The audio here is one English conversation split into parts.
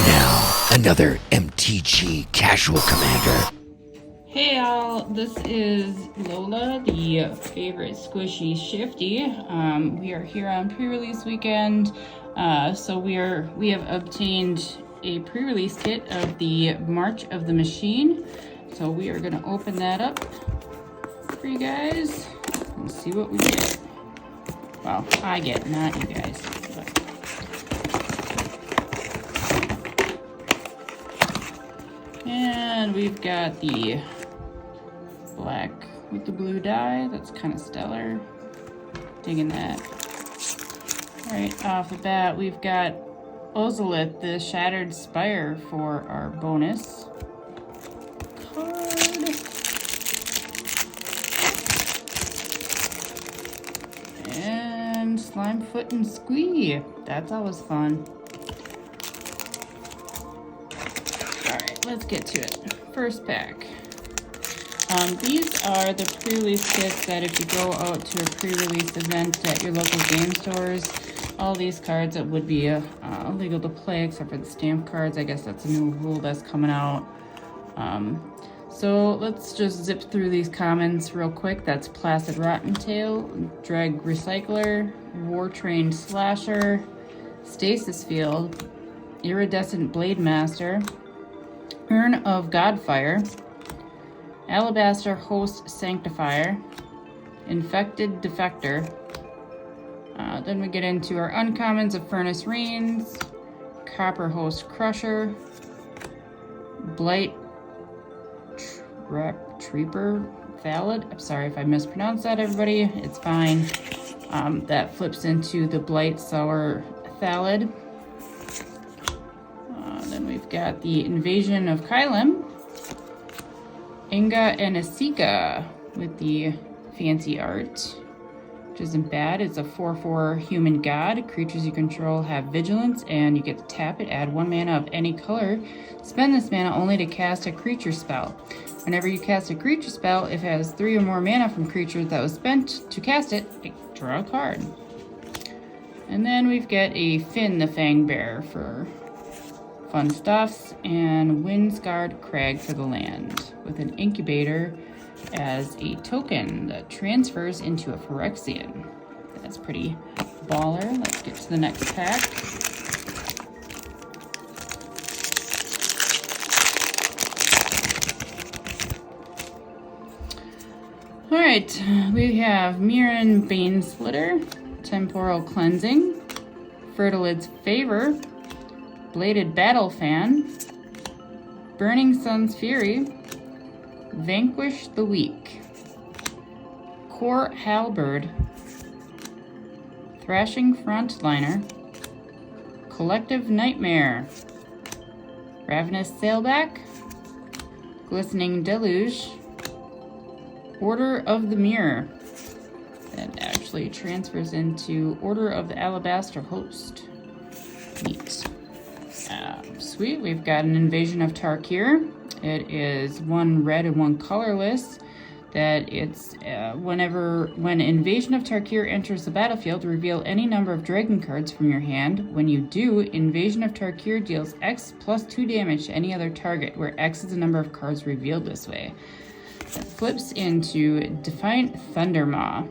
now, another MTG Casual Commander. Hey all, this is Lola, the favorite squishy-shifty. We are here on pre-release weekend, so we have obtained a pre-release kit of the March of the Machine. So we are gonna open that up for you guys and see what we get. Well, I get, not you guys. And we've got the black with the blue dye. That's kind of stellar. Digging that. Alright, off the bat, we've got Ozolith, the Shattered Spire, for our bonus card. And Slimefoot and Squee. That's always fun. Alright, let's get to it. First pack. These are the pre-release kits that if you go out to a pre-release event at your local game stores, all these cards that would be illegal to play except for the stamp cards. I guess that's a new rule that's coming out. So let's just zip through these commons real quick. That's Placid Rottentail, Dreg Recycler, War-Trained Slasher, Stasis Field, Iridescent Blade Master, Urn of Godfire, Alabaster Host Sanctifier, Infected Defector. Then we get into our uncommons of Furnace Rains, Copper Host Crusher, Blight Treeper Valid. I'm sorry if I mispronounced that, everybody. It's fine. That flips into the Blight Sour Thalid. Then we've got the Invasion of Kylem, Inga and Asika with the fancy art, which isn't bad. It's a 4/4 human god. Creatures you control have vigilance, and you get to tap it, add 1 mana of any color. Spend this mana only to cast a creature spell. Whenever you cast a creature spell, if it has 3 or more mana from creatures that was spent to cast it, draw a card. And then we've got a Finn the Fangbearer for fun stuffs, and Windscarred Crag for the land, with an incubator as a token that transfers into a Phyrexian. That's pretty baller. Let's get to the next pack. Alright, we have Mirren Baneslitter, Temporal Cleansing, Fertilid's Favor, Bladed Battle Fan, Burning Sun's Fury, Vanquish the Weak, Core Halberd, Thrashing Frontliner, Collective Nightmare, Ravenous Sailback, Glistening Deluge, Order of the Mirror. That actually transfers into Order of the Alabaster Host. Neat. Sweet, we've got an Invasion of Tarkir. It is 1 red and 1 colorless. That it's when Invasion of Tarkir enters the battlefield, reveal any number of dragon cards from your hand. When you do, Invasion of Tarkir deals X plus 2 damage to any other target, where X is the number of cards revealed this way. It flips into Defiant Thundermaw.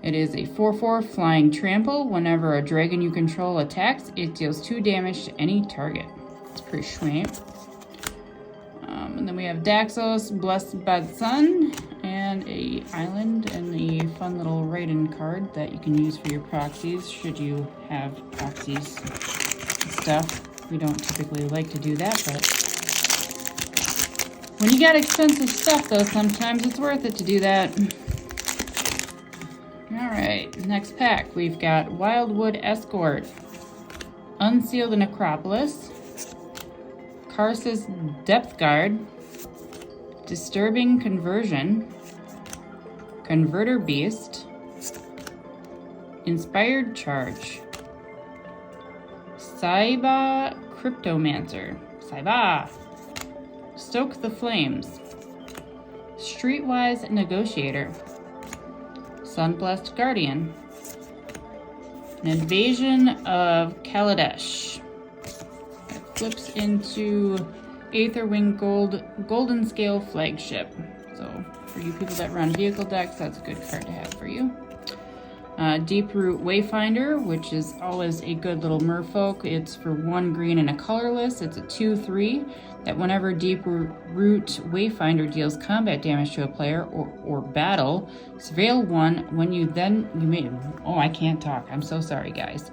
It is a 4/4 flying trample. Whenever a dragon you control attacks, it deals 2 damage to any target. It's pretty sweet. And then we have Daxos, Blessed by the Sun, and a island, and a fun little write-in card that you can use for your proxies, should you have proxies and stuff. We don't typically like to do that, but when you got expensive stuff, though, sometimes it's worth it to do that. Alright, next pack. We've got Wildwood Escort, Unseal the Necropolis, Karsa's Depth Guard, Disturbing Conversion, Converter Beast, Inspired Charge, Saiba Cryptomancer, Saiba, Stoke the Flames, Streetwise Negotiator, Sunblessed Guardian, an Invasion of Kaladesh, flips into Aetherwing Golden Scale Flagship. So for you people that run vehicle decks, that's a good card to have for you. Deeproot Wayfinder, which is always a good little merfolk. It's for 1 green and a colorless. It's a 2/3 that whenever Deeproot Wayfinder deals combat damage to a player or battle, surveil 1. When you may, oh, I can't talk. I'm so sorry, guys.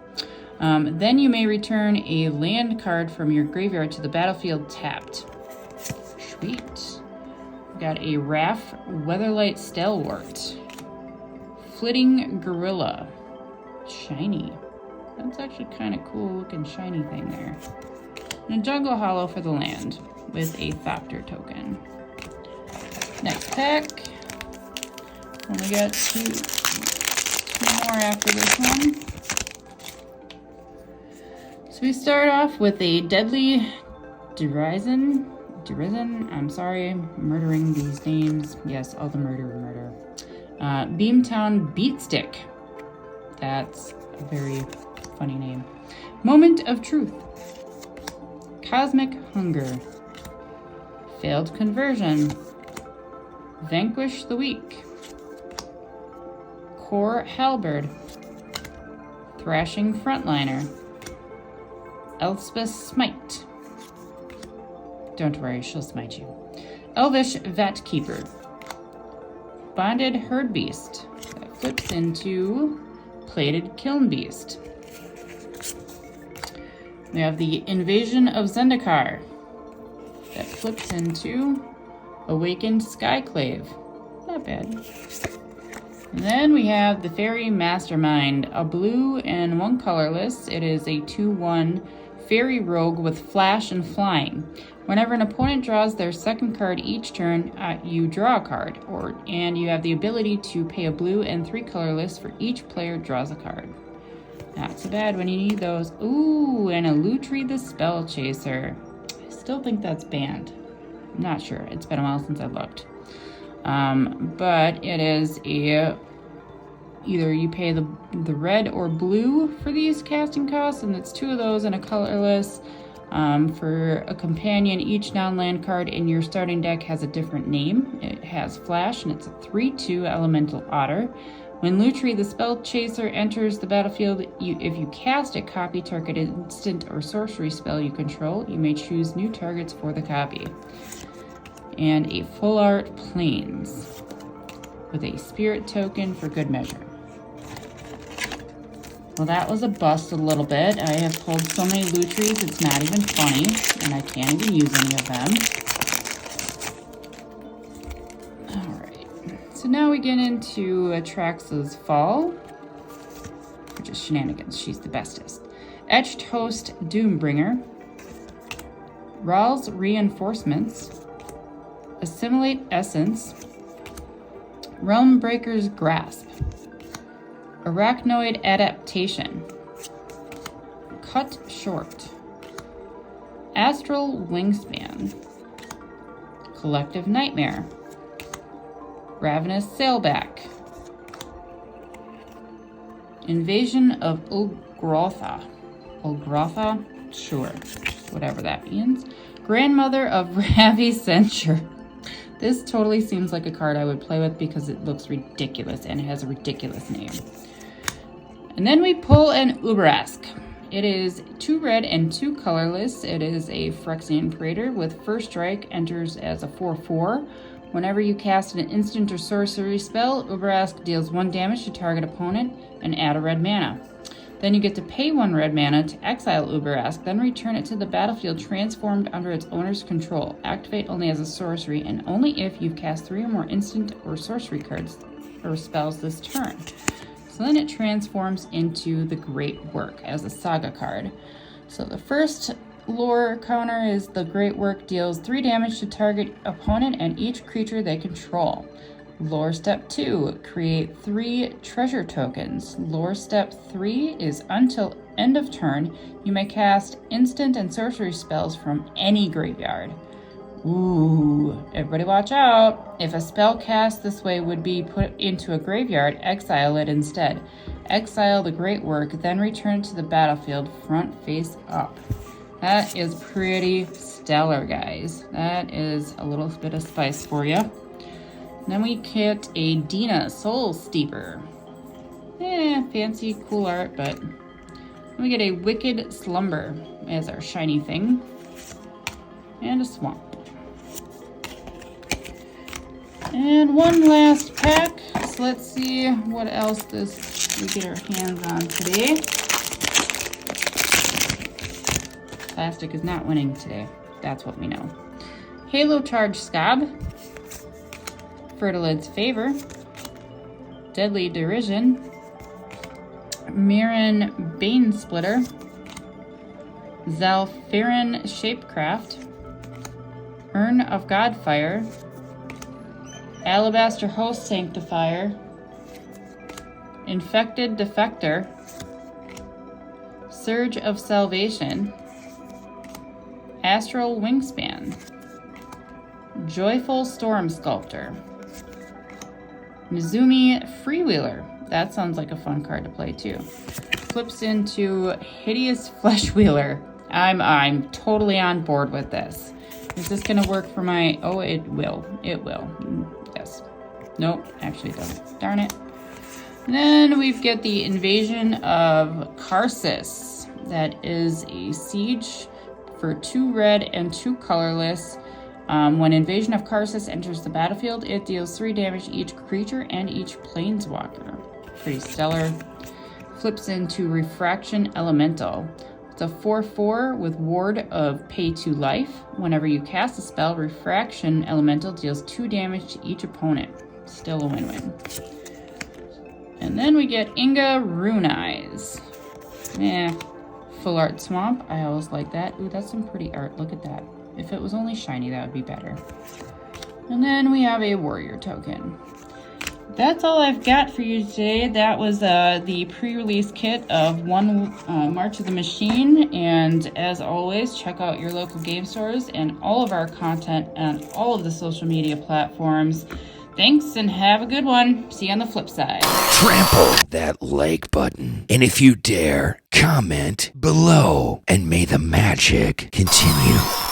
Then you may return a land card from your graveyard to the battlefield tapped. Sweet. We got a Raff Weatherlight Stalwart. Flitting Gorilla. Shiny. That's actually kind of cool looking shiny thing there. And a Jungle Hollow for the land with a Thopter token. Next pack. And we got two more after this one. So we start off with a Deadly Derision. I'm sorry, murdering these names. Yes, all the murder. Beamtown Beatstick. That's a very funny name. Moment of Truth. Cosmic Hunger. Failed Conversion. Vanquish the Weak. Core Halberd. Thrashing Frontliner. Elspeth's Smite. Don't worry, she'll smite you. Elvish Vatkeeper. Bonded Herd Beast. That flips into Plated Kiln Beast. We have the Invasion of Zendikar. That flips into Awakened Skyclave. Not bad. And then we have the Fairy Mastermind. A blue and 1 colorless. It is a 2/1 Fairy Rogue with Flash and Flying. Whenever an opponent draws their second card each turn, you draw a card, and you have the ability to pay a blue and 3 colorless for each player draws a card. Not so bad when you need those. Ooh, and a Lutri the Spell Chaser. I still think that's banned. I'm not sure. It's been a while since I looked. But it is either you pay the red or blue for these casting costs, and it's 2 of those and a colorless. For a companion, each non-land card in your starting deck has a different name. It has Flash, and it's a 3/2 Elemental Otter. When Lutri the Spell Chaser enters the battlefield, if you cast it, copy target instant or sorcery spell you control. You may choose new targets for the copy. And a Full Art Plains with a Spirit token for good measure. Well, that was a bust a little bit. I have pulled so many Lutris, it's not even funny, and I can't even use any of them. Alright, so now we get into Atraxa's Fall, which is shenanigans. She's the bestest. Etched Host Doombringer. Ral's Reinforcements. Assimilate Essence. Realmbreaker's Grasp. Arachnoid Adaptation. Cut Short. Astral Wingspan. Collective Nightmare. Ravenous Sailback. Invasion of Ulgrotha. Ulgrotha? Sure. Whatever that means. Grandmother of Ravi Censure. This totally seems like a card I would play with because it looks ridiculous and it has a ridiculous name. And then we pull an Uberask. It is 2 red and 2 colorless. It is a Phyrexian Praetor with first strike, enters as a 4/4. Whenever you cast an instant or sorcery spell, Uberask deals 1 damage to target opponent and add a red mana. Then you get to pay 1 red mana to exile Uberask, then return it to the battlefield transformed under its owner's control. Activate only as a sorcery and only if you've cast 3 or more instant or sorcery cards or spells this turn. So then it transforms into the Great Work as a saga card. So the first lore counter is the Great Work deals 3 damage to target opponent and each creature they control. Lore Step 2, create 3 treasure tokens. Lore Step 3 is until end of turn, you may cast instant and sorcery spells from any graveyard. Ooh, everybody watch out. If a spell cast this way would be put into a graveyard, exile it instead. Exile the Great Work, then return to the battlefield front face up. That is pretty stellar, guys. That is a little bit of spice for you. Then we get a Dina Soul Steeper. Fancy, cool art, but then we get a Wicked Slumber as our shiny thing. And a Swamp. And one last pack. So let's see what else we get our hands on today. Plastic is not winning today. That's what we know. Halo Charge Scab. Fertilid's Favor. Deadly Derision. Mirren Bane Splitter. Zalfirin Shapecraft. Urn of Godfire. Alabaster Host Sanctifier. Infected Defector. Surge of Salvation. Astral Wingspan. Joyful Storm Sculptor. Mizumi Freewheeler. That sounds like a fun card to play too. Flips into Hideous Flesh Wheeler. I'm totally on board with this. Is this gonna work for my... Oh, it will. It will. Yes. Nope, actually it doesn't. Darn it. And then we get the Invasion of Karsus. That is a siege for 2 red and 2 colorless. When Invasion of Karsus enters the battlefield, it deals 3 damage to each creature and each planeswalker. Pretty stellar. Flips into Refraction Elemental. It's a 4/4 with ward of pay 2 life. Whenever you cast a spell, Refraction Elemental deals 2 damage to each opponent. Still a win-win. And then we get Inga Rune Eyes. Full art swamp. I always like that. Ooh, that's some pretty art. Look at that. If it was only shiny, that would be better. And then we have a warrior token. That's all I've got for you today. That was the pre-release kit of March of the Machine. And as always, check out your local game stores and all of our content on all of the social media platforms. Thanks and have a good one. See you on the flip side. Trample that like button. And if you dare, comment below. And may the magic continue.